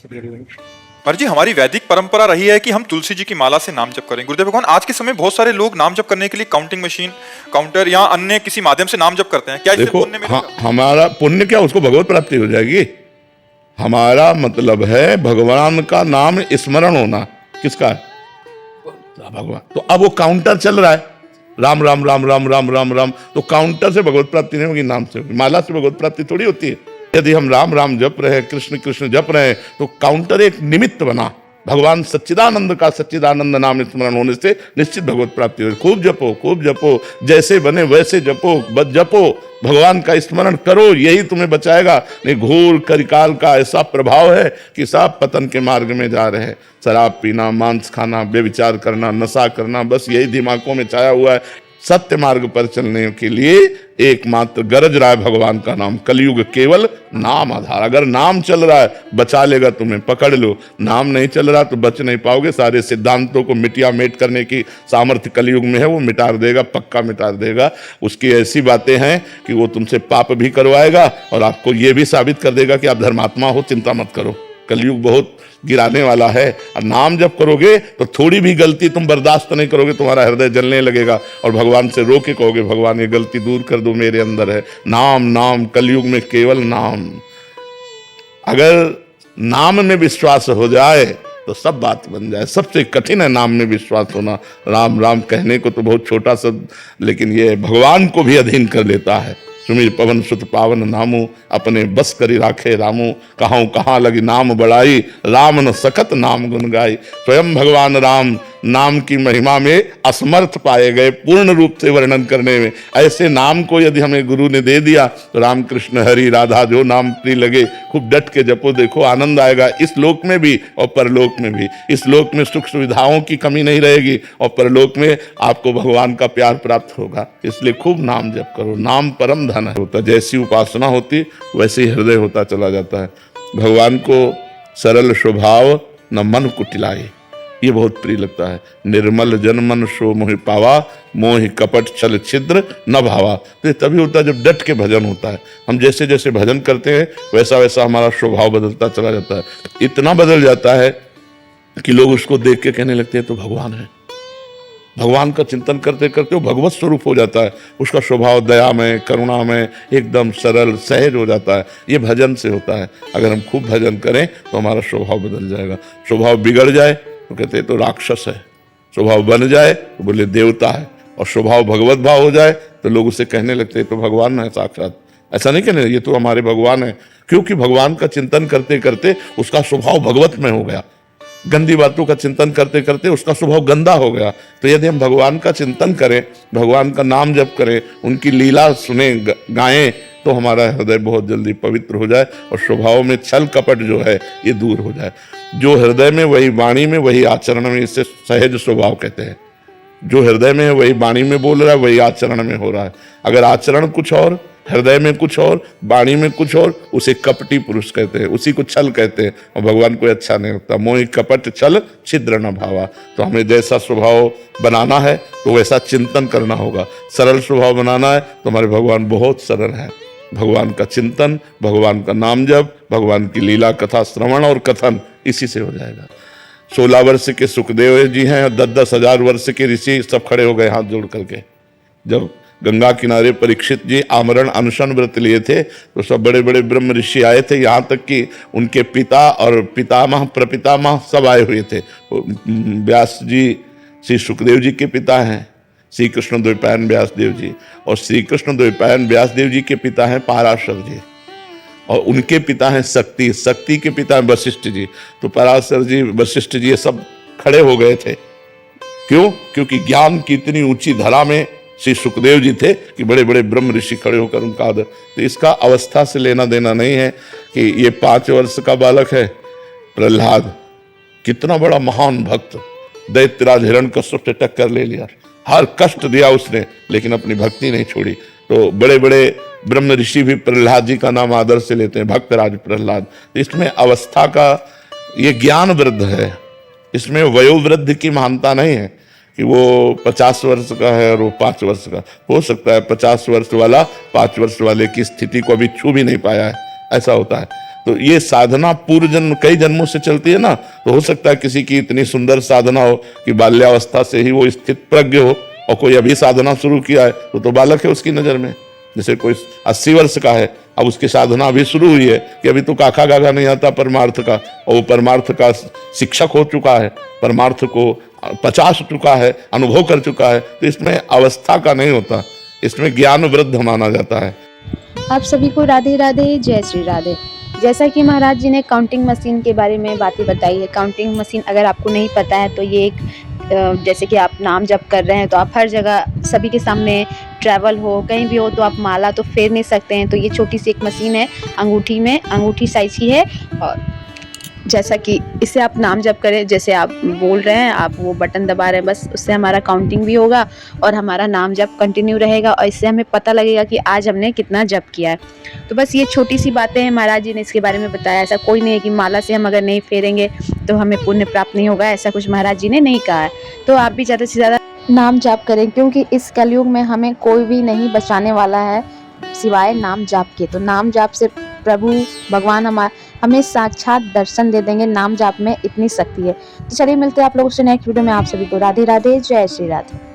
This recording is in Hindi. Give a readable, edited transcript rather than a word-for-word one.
पर जी हमारी वैदिक परंपरा रही है कि हम तुलसी जी की माला से नाम जप करें। गुरुदेव भगवान, आज के समय बहुत सारे लोग नाम जप करने के लिए काउंटिंग मशीन, काउंटर या अन्य किसी माध्यम से नाम जप करते हैं। क्या इससे देखो पुण्य मिलेगा? हमारा पुण्य क्या, उसको भगवत प्राप्ति हो जाएगी। हमारा मतलब है भगवान का नाम स्मरण होना। किसका? भगवान। तो अब वो काउंटर चल रहा है, राम राम राम राम राम राम राम, तो काउंटर से भगवत प्राप्ति नहीं होगी, नाम से होगी। माला से भगवत प्राप्ति थोड़ी होती है। यदि हम राम राम जप रहे हैं, कृष्ण कृष्ण जप रहे हैं, तो काउंटर एक निमित्त बना। भगवान सच्चिदानंद का सच्चिदानंद नाम स्मरण होने से निश्चित भगवत प्राप्ति हो। खूब जपो, जैसे बने वैसे जपो, बस जपो, भगवान का स्मरण करो, यही तुम्हें बचाएगा। नहीं, घोर कलिकाल का ऐसा प्रभाव है कि सब पतन के मार्ग में जा रहे हैं। शराब पीना, मांस खाना, व्यभिचार करना, नशा करना, बस यही दिमागों में छाया हुआ है। सत्य मार्ग पर चलने के लिए एकमात्र गरज रहा है भगवान का नाम। कलयुग केवल नाम आधार। अगर नाम चल रहा है बचा लेगा तुम्हें, पकड़ लो। नाम नहीं चल रहा तो बच नहीं पाओगे। सारे सिद्धांतों को मिटिया मेट करने की सामर्थ्य कलयुग में है, वो मिटा देगा, पक्का मिटा देगा। उसकी ऐसी बातें हैं कि वो तुमसे पाप भी करवाएगा और आपको ये भी साबित कर देगा कि आप धर्मात्मा हो, चिंता मत करो। कलयुग बहुत गिराने वाला है। और नाम जब करोगे तो थोड़ी भी गलती तुम बर्दाश्त नहीं करोगे, तुम्हारा हृदय जलने लगेगा और भगवान से रो के कहोगे, भगवान ये गलती दूर कर दो, मेरे अंदर है। नाम नाम, कलयुग में केवल नाम। अगर नाम में विश्वास हो जाए तो सब बात बन जाए। सबसे कठिन है नाम में विश्वास होना। राम राम कहने को तो बहुत छोटा शब्द, लेकिन ये भगवान को भी अधीन कर लेता है। सुमिर पवन सुत पावन नामू, अपने बस करी राखे रामू, कहां कहां लगी नाम बड़ाई, राम न सकत नाम गुन गाई। स्वयं भगवान राम नाम की महिमा में असमर्थ पाए गए पूर्ण रूप से वर्णन करने में। ऐसे नाम को यदि हमें गुरु ने दे दिया तो राम कृष्ण हरि राधा जो नाम प्रिय लगे, खूब डट के जपो, देखो आनंद आएगा, इस लोक में भी और परलोक में भी। इस लोक में सुख सुविधाओं की कमी नहीं रहेगी और परलोक में आपको भगवान का प्यार प्राप्त होगा। इसलिए खूब नाम जप करो। नाम परम धन है होता। जैसी उपासना होती वैसे ही हृदय होता चला जाता है। भगवान को सरल स्वभाव न मन कुटिलाए, ये बहुत प्रिय लगता है। निर्मल जन मन सो मोहि पावा, मोहि कपट छल छिद्र न भावा। तो ये तभी होता है जब डट के भजन होता है। हम जैसे जैसे भजन करते हैं वैसा वैसा हमारा स्वभाव बदलता चला जाता है। इतना बदल जाता है कि लोग उसको देख के कहने लगते हैं तो भगवान है। भगवान का चिंतन करते करते वो भगवत स्वरूप हो जाता है। उसका स्वभाव दया में, करुणा में एकदम सरल सहज हो जाता है। ये भजन से होता है। अगर हम खूब भजन करें तो हमारा स्वभाव बदल जाएगा। स्वभाव बिगड़ जाए तो कहते हैं तो राक्षस है, स्वभाव बन जाए तो बोले देवता है, और स्वभाव भगवत भाव हो जाए तो लोग उसे कहने लगते हैं तो भगवान है साक्षात। ऐसा नहीं कहने, ये तो हमारे भगवान है, क्योंकि भगवान का चिंतन करते करते उसका स्वभाव भगवत में हो गया। गंदी बातों का चिंतन करते करते उसका स्वभाव गंदा हो गया। तो यदि हम भगवान का चिंतन करें, भगवान का नाम जप करें, उनकी लीला सुने, गाएं, तो हमारा हृदय बहुत जल्दी पवित्र हो जाए और स्वभाव में छल कपट जो है ये दूर हो जाए। जो हृदय में वही वाणी में वही आचरण में, इसे सहज स्वभाव कहते हैं। जो हृदय में है वही वाणी में बोल रहा है, वही आचरण में हो रहा है। अगर आचरण कुछ और, हृदय में कुछ और, वाणी में कुछ और, उसे कपटी पुरुष कहते हैं, उसी को छल कहते हैं। और भगवान को अच्छा नहीं लगता। मोहि कपट छल छिद्र न भावा। तो हमें जैसा स्वभाव बनाना है तो वैसा चिंतन करना होगा। सरल स्वभाव बनाना है तो हमारे भगवान बहुत सरल है। भगवान का चिंतन, भगवान का नाम जप, भगवान की लीला कथा श्रवण और कथन, इसी से हो जाएगा। 16 वर्ष के सुखदेव जी हैं और 10-10 हजार वर्ष के ऋषि सब खड़े हो गए हाथ जोड़ करके। जब गंगा किनारे परीक्षित जी आमरण अनशन व्रत लिए थे तो सब बड़े बड़े ब्रह्म ऋषि आए थे। यहाँ तक कि उनके पिता और पितामह प्रपितामह सब आए हुए थे। व्यास जी श्री सुखदेव जी के पिता हैं, श्री कृष्ण द्वैपायन व्यास देव जी, और श्री कृष्ण द्वैपायन व्यास देव जी के पिता हैं पराशर जी, और उनके पिता हैं शक्ति, शक्ति के पिता हैं वशिष्ठ जी। तो पराशर जी, वशिष्ठ जी, ये सब खड़े हो गए थे। क्यों? क्योंकि ज्ञान की इतनी ऊंची धरा में श्री सुखदेव जी थे कि बड़े बड़े ब्रह्म ऋषि खड़े होकर उनका आदर। तो इसका अवस्था से लेना देना नहीं है कि ये 5 वर्ष का बालक है प्रहलाद, कितना बड़ा महान भक्त, दैत्यराज हिरण्यकश्यप से टक्कर ले लिया, हर कष्ट दिया उसने, लेकिन अपनी भक्ति नहीं छोड़ी। तो बड़े बड़े ब्रह्म ऋषि भी प्रहलाद जी का नाम आदर से लेते हैं, भक्तराज प्रहलाद। इसमें अवस्था का ये ज्ञान वृद्ध है, इसमें वयोवृद्ध की महानता नहीं है कि वो 50 वर्ष का है और वो 5 वर्ष का। हो सकता है 50 वर्ष वाला 5 वर्ष वाले की स्थिति को अभी छू भी नहीं पाया है, ऐसा होता है। तो ये साधना पूर्व जन्म कई जन्मों से चलती है ना, तो हो सकता है किसी की इतनी सुंदर साधना हो कि बाल्यावस्था से ही वो स्थित प्रज्ञ हो, और कोई अभी साधना शुरू किया है तो बालक है उसकी नजर में। जैसे कोई 80 वर्ष का है, अब उसकी साधना अभी शुरू हुई है कि अभी तो काका गागा नहीं आता परमार्थ का, और वो परमार्थ का शिक्षक हो चुका है, परमार्थ को 50 चुका है, अनुभव कर चुका है, तो इसमें अवस्था का नहीं होता, इसमें ज्ञान वृद्ध माना जाता है। आप सभी को राधे राधे, जय श्री राधे। जैसा कि महाराज जी ने काउंटिंग मशीन के बारे में बातें बताई है। काउंटिंग मशीन अगर आपको नहीं पता है तो ये एक जैसे कि आप नाम जप कर रहे हैं तो आप हर जगह सभी के सामने ट्रैवल हो कहीं भी हो तो आप माला तो फेर नहीं सकते हैं। तो ये छोटी सी एक मशीन है, अंगूठी साइज की है, और जैसा कि इससे आप नाम जप करें, जैसे आप बोल रहे हैं, आप वो बटन दबा रहे हैं, बस उससे हमारा काउंटिंग भी होगा और हमारा नाम जप कंटिन्यू रहेगा, और इससे हमें पता लगेगा कि आज हमने कितना जप किया है। तो बस ये छोटी सी बातें हैं, महाराज जी ने इसके बारे में बताया। ऐसा कोई नहीं है कि माला से हम अगर नहीं फेरेंगे तो हमें पुण्य प्राप्त नहीं होगा, ऐसा कुछ महाराज जी ने नहीं कहा है। तो आप भी ज़्यादा से ज़्यादा नाम जाप करें, क्योंकि इस कलयुग में हमें कोई भी नहीं बचाने वाला है सिवाय नाम जाप के। तो नाम जाप से प्रभु भगवान हमें साक्षात दर्शन दे देंगे। नाम जाप में इतनी शक्ति है। तो चलिए मिलते हैं आप लोगों से नेक्स्ट वीडियो में। आप सभी को राधे राधे, जय श्री राधे।